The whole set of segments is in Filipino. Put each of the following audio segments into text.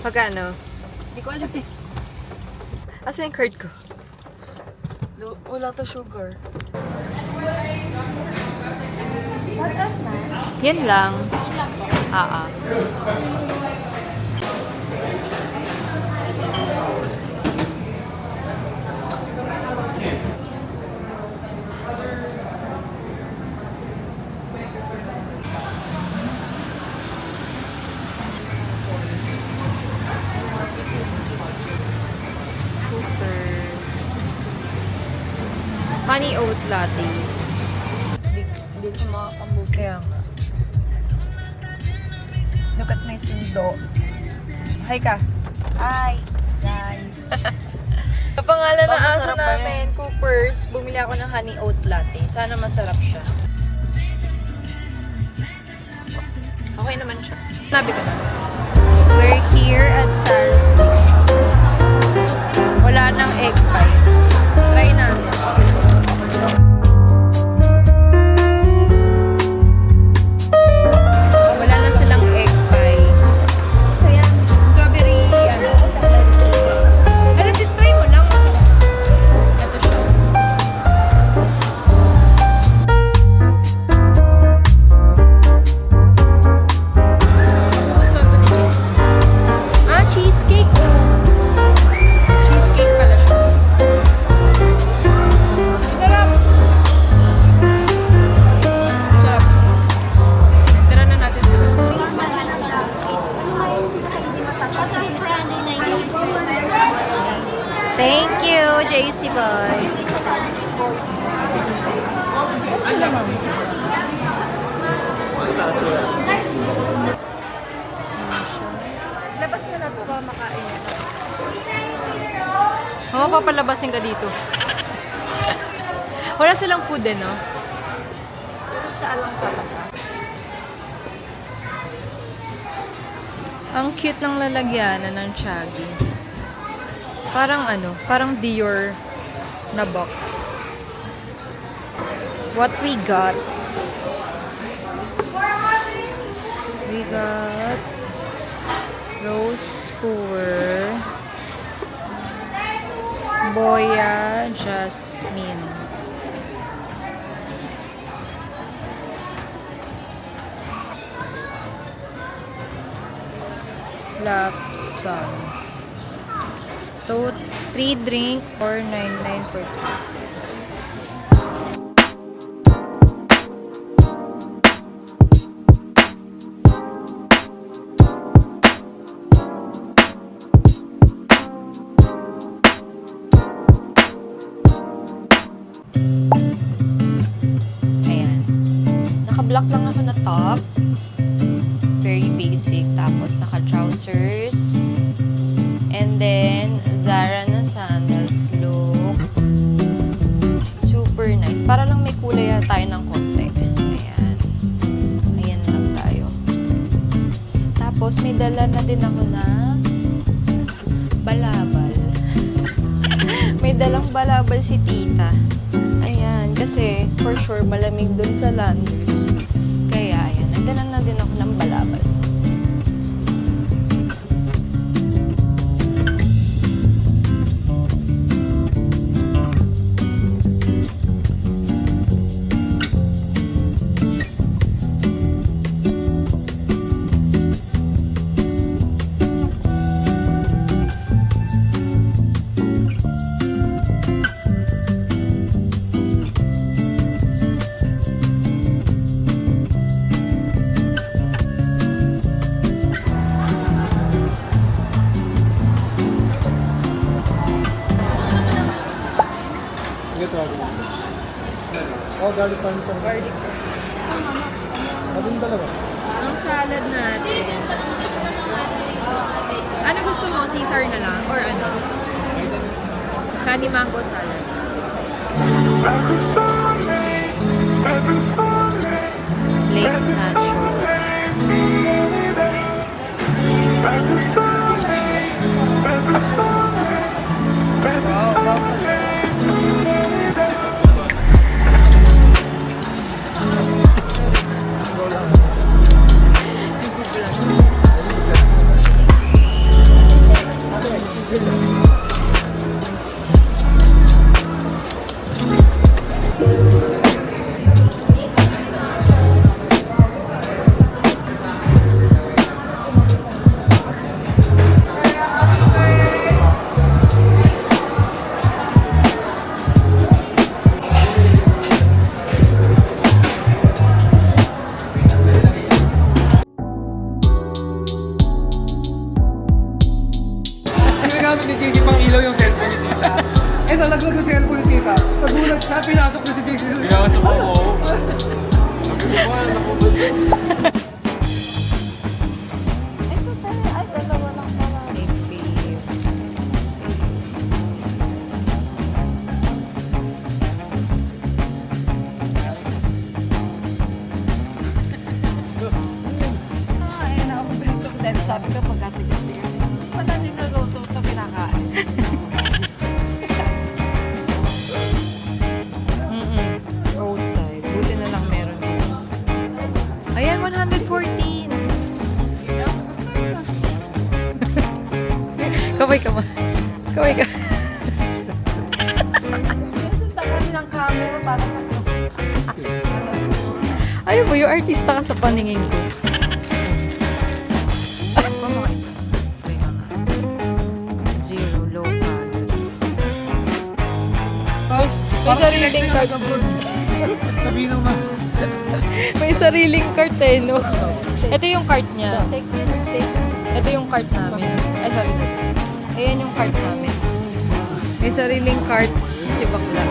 Magkano? Hindi ko alam eh. Asa yung card ko? Wala to sugar. What else, man? Yan lang. Ah. Honey oat latte. Hindi ko makakamove. Kaya nga. Look at my sundo. Hi ka. Hi, guys. Kapangalan ng aso Masarap ba yan? namin, Coopers. Bumili ako ng honey oat latte. Sana masarap siya. Okay naman siya. Sabi ko na. We're here at Sarah's Bake Shop. Wala nang egg pie. Try natin. Wala na silang egg pie. Strawberry, ano. Alam, try mo lang. Masarap. Ito siya. Gusto to ni Jessie. Ah, cheesecake. Oh. Cheesecake pala siya. Sarap. Sarap. Tira na natin sila. Thank you, JC Boy. Labas mo na to ba makain? Oo, papalabasin ka dito. Wala silang food eh, no? Ang cute ng lalagyanan ng Chaggy. Parang ano, parang Dior na box. What we got? We got rose pour, boya, jasmine. Lapsang. 3 drinks, $4.99 for 2. Ayan. Naka-black lang ako na top. Very basic. Tapos naka-trousers. And then, Zara na sandals look. Super nice. Para lang may kulay tayo ng konti. Ayan. Ayan lang tayo. Tapos, may dala na din ako na balabal. May dalang balabal si tita. Ayan. Kasi, for sure, malamig dun sa Landers. Kaya, ayan. Nagdala na din ako ng balabal. Oh, garlic parmesan. Garlic. Abing dalawa. Ang salad natin. Ano gusto mo? Caesar na lang? Or ano? Candy mango salad. Lake's nachos. Wow, go for it. Eh, nalaglag yung cellphone ni tita. Nagulat siya, pinasok na si JC sa Pinasok ako. Sabi ko ba, nakubad. Ito tayo. Ay, dalawa lang pala. Ay, na-ubel ko. Dahil sabi ko pagkatigas-tigas. Madami na luto ito pinakain. Roadside. Buti na lang meron. Ayan, 114. Kaway ka ma. Kaway ka. Sinusunta kami ng camera para sa Ayaw mo, yung artista ka sa paningin ko. Zero, low calorie. May sariling cart. Sabihin naman. May sariling cart eh, no? Ito yung cart niya. Ito yung cart namin. Ay, sorry. Ayan yung cart namin. May sariling cart si Bakla.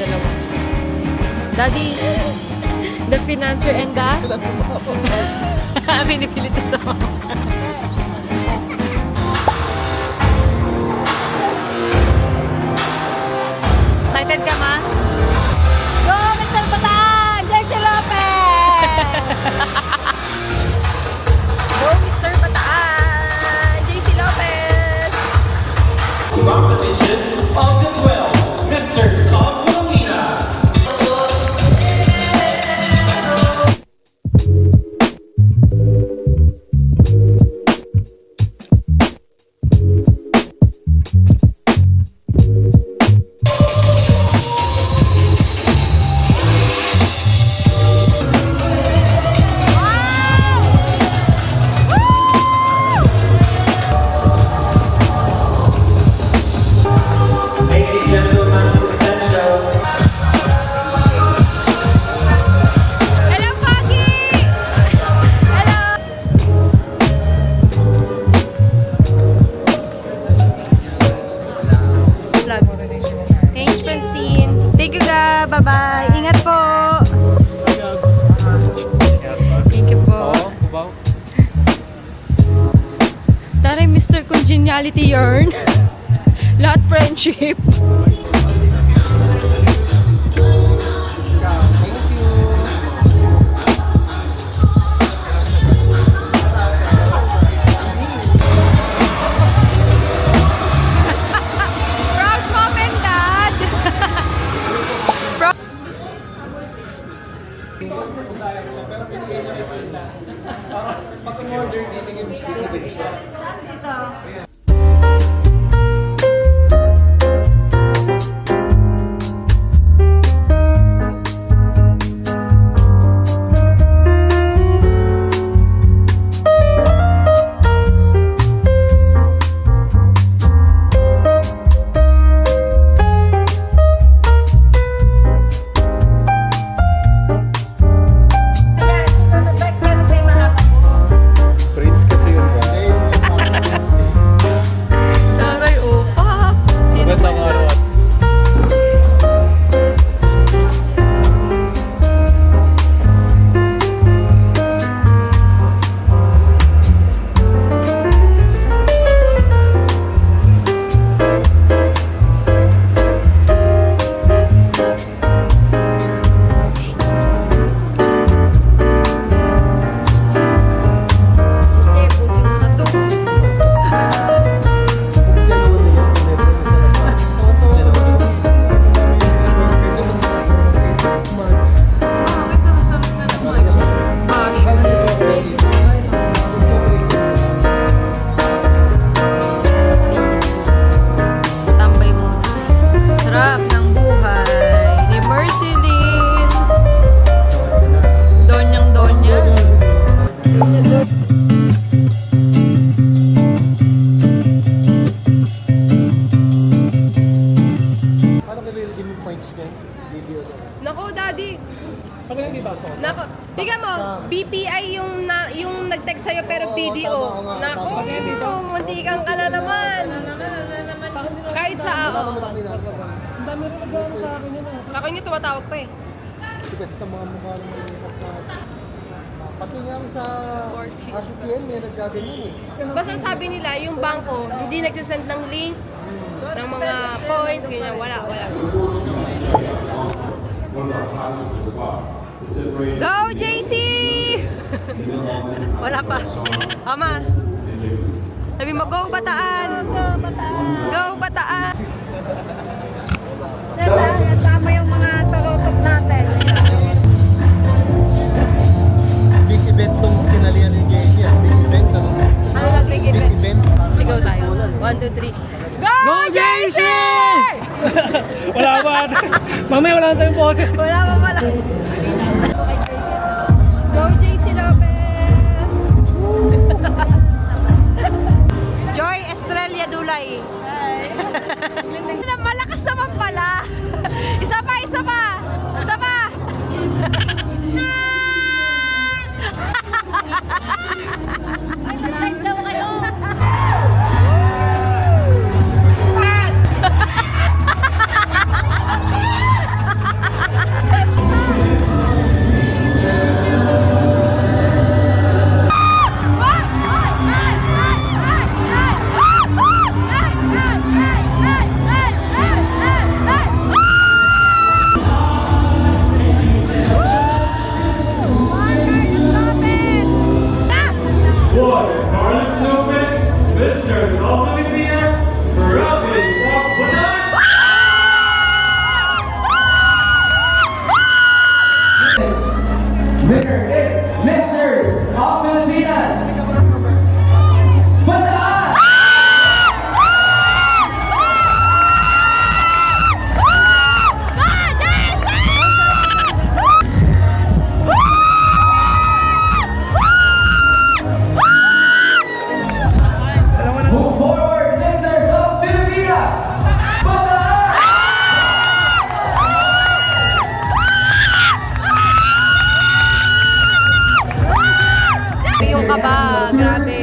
Dalawa. Daddy, the financer and the... Pinipilit ito. Excited ka, ma? Go, Mr. Bataan! JC Lopez! Go, Mr. Bataan! JC Lopez! Competition of the 12 Misters of Pilipinas. Ladies and gentlemen, essentials. Hello, Pogi! Hello! Vlog. Thanks, Francine. Thank you, ga. Bye-bye. Ingat po. Thank you po. Taray, Mr. Congeniality yarn. Lahat friendship. Proud mom and dad. Pag-order, titigil mo siya. Prince kasi yun ba? page niya. Video lang. Naku, daddy. Pag hindi ba ito? Nako, tingnan mo, BPI yung nag-text sa'yo pero Oo, PDO. tama, oo nga, Nako, tama. muntikan ka na naman. Kahit sa ako. Wala naman ang ginagawa. Ang dami rin nag-ano sa akin yun. Ako yung tumatawag pa eh. Tigas na mga mukha ng mga hirap na. Pati nga sa RCCM may naggaganyan eh. Basta sabi nila, yung bangko, hindi nagsasend ng link, ng mga points, ganyan, wala. Go, JC! Wala pa. Mama. Sabi mo, go Bataan! Go Bataan! Tama yung mga tarotok natin. Big event tong sinalihan ni JC. Big event ano? Ano nag-click Big event? event. Sigaw tayo. 1, 2, 3. Go, JC! Wala ba? Mamaya wala na tayong boses. Wala pa pala. Go, JC Lopez! Joy Estrella Dulay. Hi. Malakas naman pala. Isa pa. Ay, mag-live daw kayo. Carlos Lopez, Mr. of Pilipinas, province of Bataan. Winner is Misters of Pilipinas. Bataan! Move forward, Misters of Pilipinas. Bataan! Yung kaba, grabe.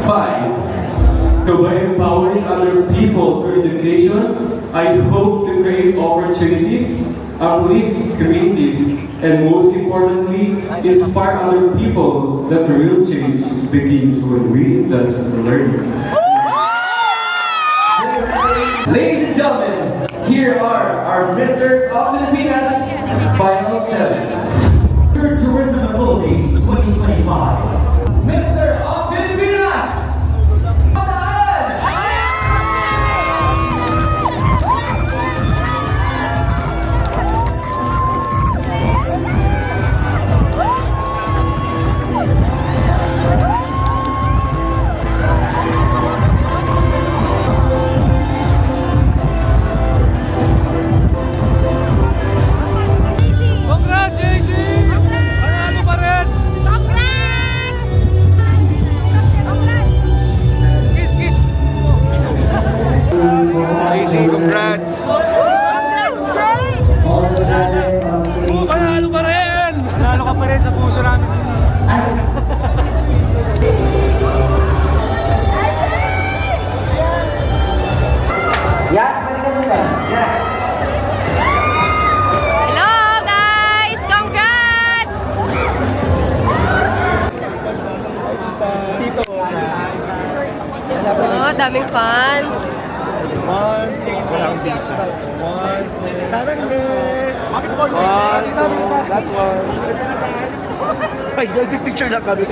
5. So by empowering other people through education, I hope to create opportunities, uplift communities, and most importantly, inspire other people that real change begins when we invest in learning. Ladies and gentlemen, here are our Misters of Filipinas Final 7. Tourism of the Philippines 2025. Mr. of Filipinas! Congrats, JC! Panalo pa rin! Kiss, kiss! JC, congrats! Panalo pa rin! Panalo ka pa rin sa puso namin. Hello guys! Congrats! Oh, daming fans. Sarang last one. Ay, nagpipicture lang kami.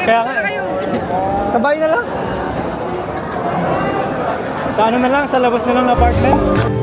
Kaya nga. Sabay na lang. Sa ano na lang, sa labas na lang ng apartment.